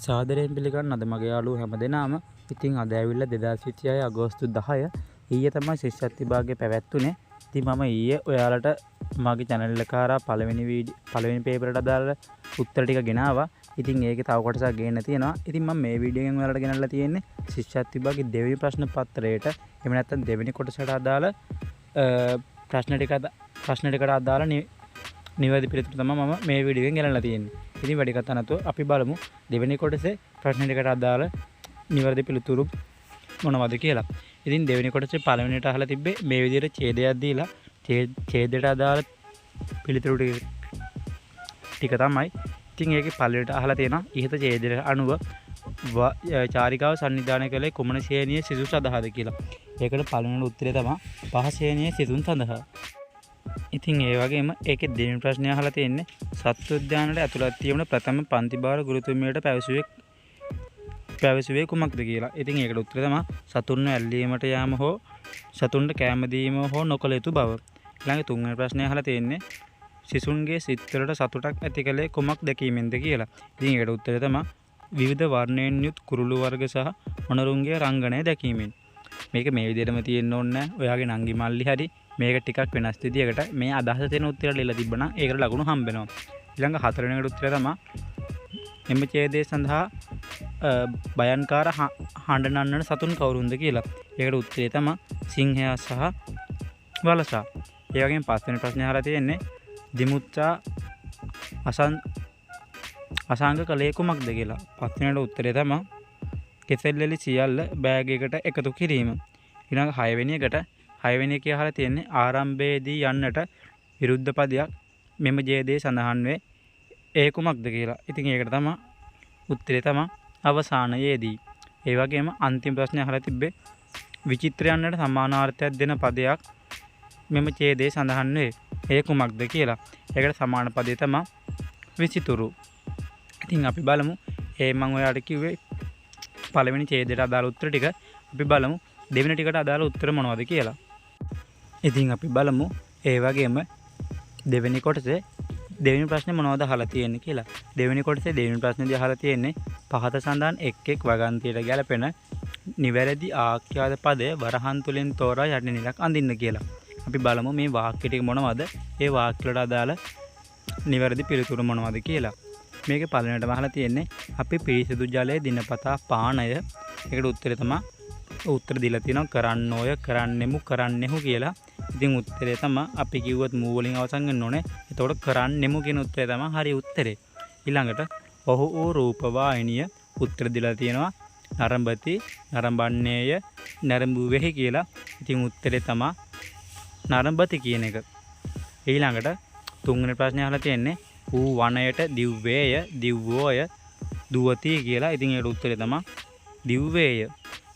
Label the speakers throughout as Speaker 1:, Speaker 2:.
Speaker 1: සාදරයෙන් පිළිගන්න අද මගේ යාළුවෝ හැමදෙනාම. ඉතින් අද ඇවිල්ලා 2026 අගෝස්තු 10 ඊයේ තමයි ශිෂ්‍යත්ව විභාගය පැවැත්වුනේ. ඉතින් මම ඊයේ ඔයාලට මගේ channel එක හරහා පළවෙනි පේපරට අදාළ උත්තර ටික ගෙනාවා. ඉතින් ඒකේ තව කොටසක් ගේන්න තියෙනවා. ඉතින් මම මේ වීඩියෝ එකෙන් ඔයාලට ගෙනල්ලා තියෙන්නේ ශිෂ්‍යත්ව විභාගයේ දෙවෙනි ප්‍රශ්න පත්‍රයට එහෙම නැත්නම් දෙවෙනි කොටසට අදාළ ප්‍රශ්න ටිකට අදාළ නිවැරදි පිළිතුරු තමයි මම මේ වීඩියෝ එකෙන් ගෙනල්ලා තියෙන්නේ. ඉතින් වැඩි කතා නැතුව අපි බලමු දෙවෙනි කොටසේ ප්‍රශ්න ටිකට අදාළ නිවැරදි පිළිතුරු මොනවද කියලා. ඉතින් දෙවෙනි කොටසේ පළවෙනිට අහලා තිබ්බේ මේ විදිහට ඡේදයක් දීලා ඡේදයට අදාළ පිළිතුරු ටික තමයි. ඉතින් ඒකේ පළවෙනිට අහලා තියෙනවා ඉහත ඡේදයට අනුව චාරිකාව සංවිධානය කළේ කුමන ශ්‍රේණියේ සිසු සඳහාද කියලා. ඒකට පළවෙනි උත්තරය තමයි පහ ශ්‍රේණියේ සිසුන් සඳහා. ඉතින් ඒ වගේම ඒකේ දෙවෙනි ප්‍රශ්නය අහලා තියෙන්නේ සත්ව උද්‍යානයට ඇතුළත් වීම ප්‍රථම පන්ති භාර ගුරුතුමියට පැවසුවේ කුමක්ද කියලා. ඉතින් ඒකට උත්තරය තමයි සතුන්ව ඇල්ලීමට යාම හෝ සතුන්ට කැම දීම හෝ නොකළ යුතු බව. ඊළඟ තුන්වෙනි ප්‍රශ්නය අහලා තියෙන්නේ සිසුන්ගේ සිත්වලට සතුටක් ඇති කළේ කුමක් දැකීමෙන්ද කියලා. ඉතින් ඒකට උත්තරය තමයි විවිධ වර්ණයෙන් යුත් කුරුළු වර්ග සහ මොණරුන්ගේ රංගනය දැකීමෙන්. මේක මේ විදිහටම තියෙන්න ඕනේ නැහැ. ඔයාගේ නංගි මල්ලි හරි මේක ටිකක් වෙනස් විදියකට මේ අදහස තියෙන උත්තරය ලියලා තිබ්බනම් ඒකට ලකුණු හම්බ වෙනවා. ඊළඟ හතරවෙනි උත්තරය තමයි එම ඡේදය සඳහා බයන්කාර හඬ නන්නන සතුන් කවුරුන්ද කියලා. ඒකට උත්තරය තමයි සිංහයා සහ වලසා. ඒ වගේම පස්වෙනි ප්‍රශ්නේ අහලා තියෙන්නේ දිමුත්සා අසංග කලේ කුමක්ද කියලා. පස්වෙනිට උත්තරය තමයි කෙසෙල්ලලි සියල්ල බෑග් එකට එකතු කිරීම. ඊළඟ හයවෙනි එක අහලා තියෙන්නේ ආරම්භයේදී යන්නට විරුද්ධ පදයක් මෙම ඡේදයේ සඳහන් වේ ඒ කුමක්ද කියලා. ඉතින් ඒකට තමයි උත්තරය තමයි අවසානයේදී. ඒ වගේම අන්තිම ප්‍රශ්නේ අහලා තිබ්බේ විචිත්‍රයන්ට සමානාර්ථයක් දෙන පදයක් මෙම ඡේදයේ සඳහන් වේ ඒ කුමක්ද කියලා. ඒකට සමාන පදය තමයි විචිතුරු. ඉතින් අපි බලමු මම ඔයාලට කිව්වේ පළවෙනි ඡේදයට අදාළ උත්තර ටික. අපි බලමු දෙවෙනි ටිකට අදාළ උත්තර මොනවද කියලා. ඉතින් අපි බලමු ඒ වගේම දෙවෙනි කොටසේ දෙවෙනි ප්‍රශ්නේ මොනවද අහලා තියෙන්නේ කියලා. දෙවෙනි කොටසේ දෙවෙනි ප්‍රශ්නේදී අහලා තියෙන්නේ පහත සඳහන් එක් වගන්තියට ගැලපෙන නිවැරදි ආඛ්‍යාත පදය වරහන් තුලින් තෝරා යටි නිලක් අඳින්න කියලා. අපි බලමු මේ වාක්‍ය ටික මොනවද? ඒ වාක්‍ය වලට අදාළ නිවැරදි පිළිතුරු මොනවද කියලා. මේකේ පළවෙනිටම අහලා තියෙන්නේ අපි පිරිසිදු ජලය දිනපතා පානය. ඒකට උත්තරය තමයි උත්තර දීලා තියෙනවා කරන්නෝය කරන්නෙමු කරන්නෙහු කියලා. ඉතින් උත්තරය තමයි අපි කිව්වොත් මූ වලින් අවසන් වෙන්න ඕනේ. එතකොට කරන්නෙමු කියන උත්තරය තමයි හරි උත්තරේ. ඊළඟට ඔහු වූ රූපවාහිනිය උත්තර දීලා තියෙනවා නරඹති නරඹන්නේය නරඹුවේහි කියලා. ඉතින් උත්තරේ තමයි නරඹති කියන එක. ඊළඟට තුන්වෙනි ප්‍රශ්නේ අහලා තියෙන්නේ ඌ වනයේට දිව්වේය දිව්වෝය දුවති කියලා. ඉතින් ඒකට උත්තරේ තමයි දිව්වේය.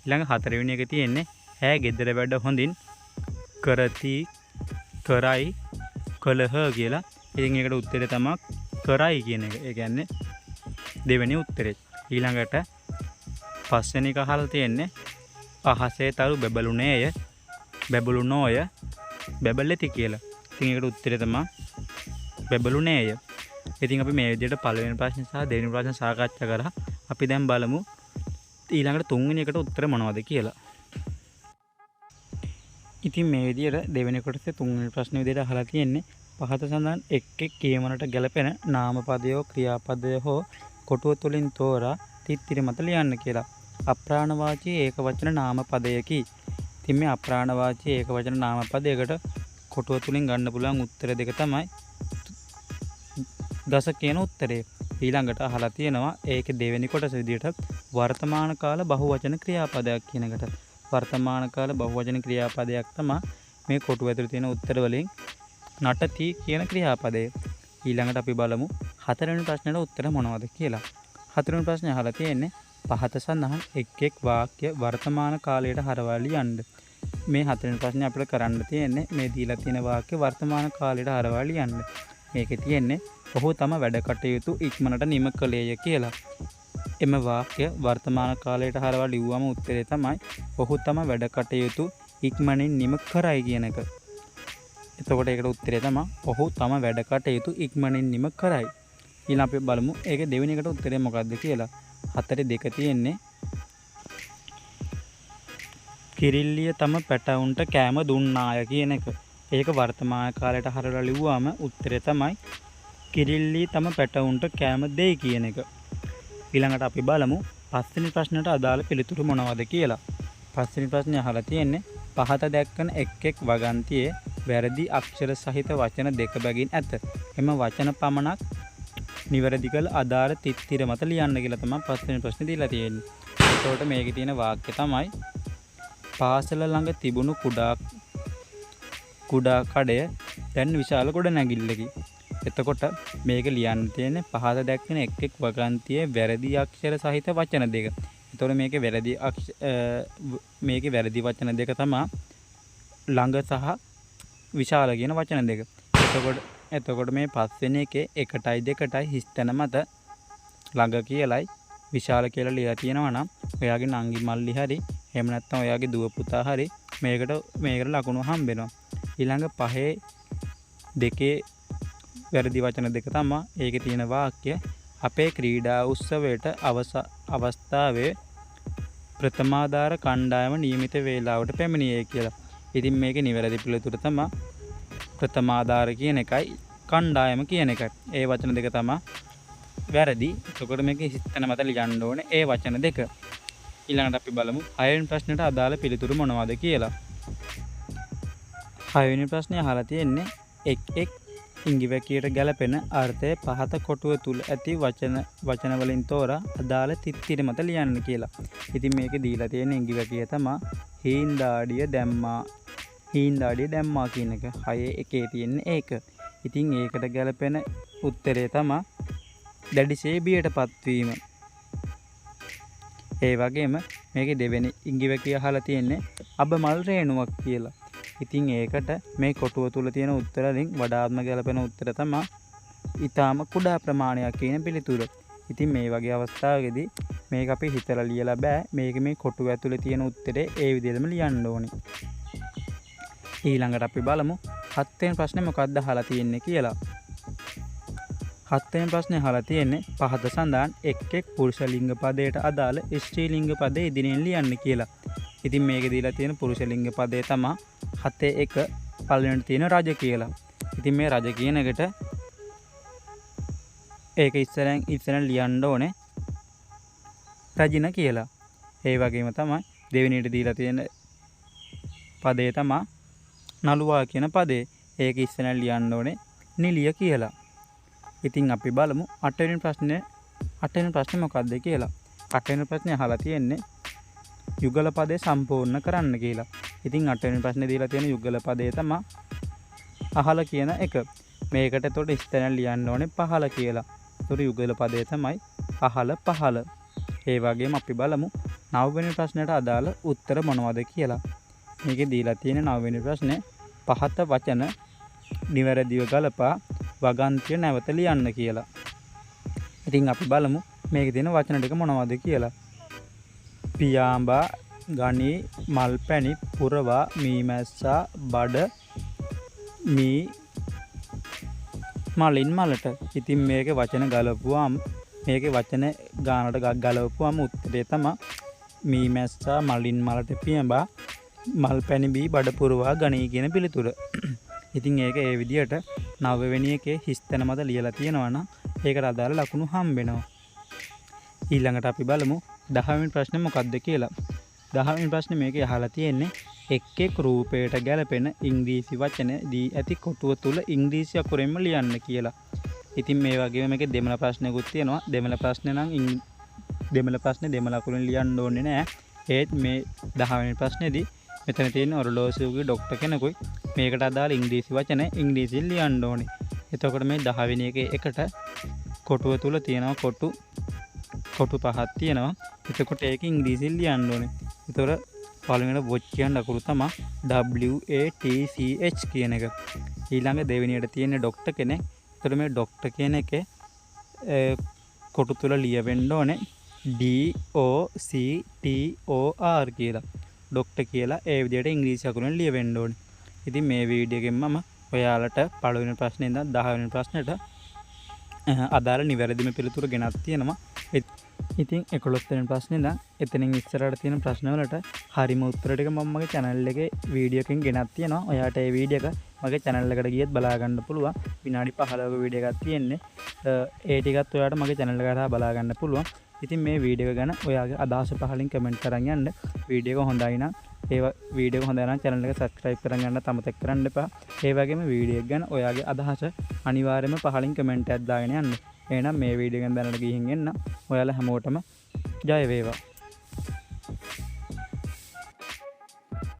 Speaker 1: ඊළඟ හතරවෙනි එක තියෙන්නේ ඈ ගෙදර වැඩ හොඳින් කරති කරයි කලහ කියලා. ඉතින් ඒකට උත්තරේ තමයි කරයි කියන එක. ඒ කියන්නේ දෙවෙනි උත්තරේ. ඊළඟට පස්වෙනි එක අහලා තියෙන්නේ අහසේ තරු බබළුනේය බබළුනෝය බබලති කියලා. ඉතින් ඒකට උත්තරේ තමයි බබළුනේය. ඉතින් අපි මේ විදිහට පළවෙනි ප්‍රශ්න සහ දෙවෙනි ප්‍රශ්න සාකච්ඡා කරා. අපි දැන් බලමු ඊළඟට තුන්වෙනි එකට උත්තර මොනවද කියලා. ඉතින් මේ විදිහට දෙවෙනි කොටසේ තුන්වෙනි ප්‍රශ්නේ විදිහට අහලා තියෙන්නේ පහත සඳහන් එක් කියමනට ගැලපෙන නාමපදයෝ ක්‍රියාපදය හෝ කොටුව තුලින් තෝරා තිත්තිරි මත ලියන්න කියලා. අප්‍රාණවාචී ඒකවචන නාමපදයකි. ඉතින් මේ අප්‍රාණවාචී ඒකවචන නාමපදයකට කොටුව තුලින් ගන්න පුළුවන් උත්තර දෙක තමයි දස කියන උත්තරේ. ඊළඟට අහලා තියෙනවා ඒකේ දෙවෙනි කොටස විදිහට වර්තමාන කාල බහුවචන ක්‍රියාපදයක් කියන එකට. වර්තමාන කාල බහුවචන ක්‍රියාපදයක් තමයි මේ කොටුව ඇතුළේ තියෙන උත්තර වලින් නටති කියන ක්‍රියාපදය. ඊළඟට අපි බලමු හතරවෙනි ප්‍රශ්නෙට උත්තර මොනවද කියලා. හතරවෙනි ප්‍රශ්නේ අහලා තියෙන්නේ පහත සඳහන් එක් වාක්‍ය වර්තමාන කාලයට හරවා ලියන්න. මේ හතරවෙනි ප්‍රශ්නේ අපිට කරන්න තියෙන්නේ මේ දීලා තියෙන වාක්‍ය වර්තමාන කාලයට හරවා ලියන්න. මේකේ තියෙන්නේ ඔහු තම වැඩ කටයුතු ඉක්මනට නිම කළේය කියලා. එම වාක්‍ය වර්තමාන කාලයට හරවා ලිව්වම උත්තරේ තමයි ඔහු තම වැඩ කටයුතු ඉක්මනින් නිම කරයි කියන එක. එතකොට ඒකට උත්තරේ තමයි ඔහු තම වැඩ කටයුතු ඉක්මනින් නිම කරයි. ඊළඟ අපි බලමු ඒකේ දෙවෙනි එකට උත්තරේ මොකක්ද කියලා. 4 දෙක තියෙන්නේ කිරිල්ලිය තම පැටවුන්ට කෑම දුන්නාය කියන එක. ඒක වර්තමාන කාලයට හරවලා ලිව්වාම උත්තරේ තමයි කිරිල්ලී තම පැටවුන්ට කෑම දෙයි කියන එක. ඊළඟට අපි බලමු පස්වෙනි ප්‍රශ්නට අදාළ පිළිතුරු මොනවද කියලා. පස්වෙනි ප්‍රශ්නේ අහලා තියෙන්නේ පහත දැක්කන එක් වගන්තියේ වැරදි අක්ෂර සහිත වචන දෙක බැගින් ඇත. එම වචන පමණක් නිවැරදි කළ අදාළ තිත්තිර මත ලියන්න කියලා තමයි පස්වෙනි ප්‍රශ්නේ දීලා තියෙන්නේ. ඒකට මේකේ තියෙන වාක්‍ය තමයි පාසල ළඟ තිබුණු කුඩා කඩය දැන් විශාල ගොඩනැගිල්ලකි. එතකොට මේක ලියන්න තියෙන්නේ පහත දැක්කන එක් වගන්තියේ වැරදි අක්ෂර සහිත වචන දෙක. එතකොට මේකේ වැරදි වචන දෙක තමයි ළඟ සහ විශාල කියන වචන දෙක. එතකොට මේ පස්වෙනි එකේ 1යි 2යි හිස්තැන මත ළඟ කියලයි විශාල කියලා ලියලා තියෙනවා නම් ඔයාගේ නංගි මල්ලි හරි එහෙම නැත්නම් ඔයාගේ දුව පුතා හරි මේකට ලකුණු හම්බෙනවා. ඊළඟ 5 2 වැරදි වචන දෙක තමයි ඒකේ තියෙන වාක්‍ය අපේ ක්‍රීඩා උත්සවයට අවස්ථාවේ ප්‍රථමාධාර කණ්ඩායම නියමිත වේලාවට පැමිණියේ කියලා. ඉතින් මේකේ නිවැරදි පිළිතුර තමයි ප්‍රථමාධාර කියන එකයි කණ්ඩායම කියන එකයි. ඒ වචන දෙක තමයි වැරදි. එතකොට මේක හිස්තැන මත ලියන්න ඕනේ ඒ වචන දෙක. ඊළඟට අපි බලමු 6 වෙනි ප්‍රශ්නට අදාළ පිළිතුරු මොනවද කියලා. 6 වෙනි ප්‍රශ්නේ අහලා තියෙන්නේ එක් ඉංගිවැකියට ගැලපෙන අර්ථය පහත කොටුව තුල ඇති වචන වලින් තෝරා අදාළ තිත්තිර මත ලියන්න කියලා. ඉතින් මේකේ දීලා තියෙන ඉංගිවැකිය තමයි හීන්දාඩිය දැම්මා කියන එක. 6 එකේ තියෙන්නේ ඒක. ඉතින් ඒකට ගැලපෙන උත්තරය තමයි දැඩිසේ බියටපත් වීම. ඒ වගේම මේකේ දෙවෙනි ඉංගිවැකිය අහලා තියෙන්නේ අබමල් රේණුවක් කියලා. ඉතින් ඒකට මේ කොටුව තුල තියෙන උත්තර වලින් වඩාත්ම ගැලපෙන උත්තර තමයි ඊටාම කුඩා ප්‍රමාණයක් කියන පිළිතුර. ඉතින් මේ වගේ අවස්ථාවකදී මේක අපි හිතලා ලියලා බෑ. මේක මේ කොටුව ඇතුලේ තියෙන උත්තරේ ඒ විදිහටම ලියන්න ඕනේ. ඊළඟට අපි බලමු 7 වෙනි ප්‍රශ්නේ මොකක්ද අහලා තියෙන්නේ කියලා. 7 වෙනි ප්‍රශ්නේ අහලා තියෙන්නේ පහත සඳහන් එක් පුරුෂ ලිංග පදයට අදාළ ස්ත්‍රී ලිංග පදේ ඉදිරියෙන් ලියන්න කියලා. ඉතින් මේකේ දීලා තියෙන පුරුෂ ලිංග පදේ තමයි 7 පළවෙනිට තියෙන රජ කියලා. ඉතින් මේ රජ කියන එකට ඒක ඉස්සරෙන් ලියන්න ඕනේ රජින කියලා. ඒ වගේම තමයි දෙවෙනියට දීලා තියෙන පදේ තමයි නළුවා කියන පදේ. ඒක ඉස්සරෙන් ලියන්න ඕනේ නිලිය කියලා. ඉතින් අපි බලමු 8 වෙනි ප්‍රශ්නේ මොකක්ද කියලා. 8 වෙනි ප්‍රශ්නේ අහලා තියෙන්නේ යුගල පදේ සම්පූර්ණ කරන්න කියලා. ඉතින් 8 වෙනි ප්‍රශ්නේ දීලා තියෙන යුගල පදේ තමයි අහල කියන එක. මේකට එතකොට ඉස්සරහින් ලියන්න ඕනේ පහල කියලා. ඒතර යුගල පදේ තමයි අහල පහල. ඒ වගේම අපි බලමු 9 වෙනි ප්‍රශ්නයට අදාළ උත්තර මොනවද කියලා. මේකේ දීලා තියෙන 9 වෙනි ප්‍රශ්නේ පහත වචන නිවැරදිව ගලපා වගන්තිය නැවත ලියන්න කියලා. ඉතින් අපි බලමු මේකේ තියෙන වචන ටික මොනවද කියලා. පියාඹා ගනී මල්පැණි පුරවා මීමැස්සා බඩ මී මලින් මලට. ඉතින් මේකේ වචන ගලපුවාම මේකේ වචන ගානට ගලවපුවාම උත්තරේ තමයි මීමැස්සා මලින් මලට පියාඹා මල්පැණි බී බඩ පුරවා ගනී කියන පිළිතුර. ඉතින් ඒක ඒ විදිහට 9 වෙනි එකේ හිස්තැන මත ලියලා තියෙනවා නම් ඒකට අදාළ ලකුණු හම්බෙනවා. ඊළඟට අපි බලමු 10 වෙනි ප්‍රශ්නේ මොකක්ද කියලා. 10 වෙනි ප්‍රශ්නේ මේකේ අහලා තියෙන්නේ එක් රූපයට ගැලපෙන ඉංග්‍රීසි වචන දී ඇති කොටුව තුල ඉංග්‍රීසි අකුරෙන්ම ලියන්න කියලා. ඉතින් මේ වගේම මේකේ දෙමළ ප්‍රශ්නකුත් තියෙනවා. දෙමළ ප්‍රශ්නේ නම් දෙමළ අකුරෙන් ලියන්න ඕනේ නෑ. ඒත් මේ 10 වෙනි ප්‍රශ්නේදී මෙතන තියෙන ඔරලෝසුවගේ ડોක්ටර් කෙනෙකුයි මේකට අදාළ ඉංග්‍රීසි වචන ඉංග්‍රීසියෙන් ලියන්න ඕනේ. එතකොට මේ 10 වෙනි එකේ එකට කොටුව තුල තියෙනවා කොටු 5ක් තියෙනවා. එතකොට ඒක ඉංග්‍රීසියෙන් ලියන්න ඕනේ. ඒතර පළවෙනිට වොච් කියන අකුරු තමයි WATCH කියන එක. ඊළඟ දෙවෙනියට තියෙන ડોක්ටර් කෙනෙක්. ඒතර මේ ડોක්ටර් කියන එකේ කොටු තුල ලියවෙන්න ඕනේ DOCTOR කියලා. ડોක්ටර් කියලා ඒ විදිහට ඉංග්‍රීසි අකුරෙන් ලියවෙන්න ඕනේ. ඉතින් මේ වීඩියෝ එකෙන් මම ඔයාලට පළවෙනි ප්‍රශ්නේ ඉඳන් 10 වෙනි ප්‍රශ්නෙට අදාළ නිවැරදිම පිළිතුරු ගෙනත් තියෙනවා. ඉතින් 11 වෙනි ප්‍රශ්නේ ඉඳන් එතනින් ඉස්සරහට තියෙන ප්‍රශ්න වලට හරිම උත්තර ටික මම මගේ channel එකේ වීඩියෝ එකකින් ගෙනත් තියෙනවා. ඔයාට ඒ වීඩියෝ එක මගේ channel එකට ගියත් බලා ගන්න පුළුවන්. විනාඩි 15ක වීඩියෝ එකක් තියෙන්නේ. ඒ ටිකත් ඔයාට මගේ channel එක හරහා බලා ගන්න පුළුවන්. ඉතින් මේ වීඩියෝ එක ගැන ඔයාගේ අදහස පහලින් කමෙන්ට් කරන් යන්න. වීඩියෝ එක හොඳයි නම් වීඩියෝ එක හොඳයි නම් channel එක subscribe කරන් යන්න අමතක කරන්න එපා. ඒ වගේම වීඩියෝ එක ගැන ඔයාගේ අදහස අනිවාර්යයෙන්ම පහලින් කමෙන්ට් එකක් දාගෙන යන්න. එහෙනම් මේ වීඩියෝ එක ගැන දැනට ගිහින් එන්න. ඔයාලා හැමෝටම ජය වේවා.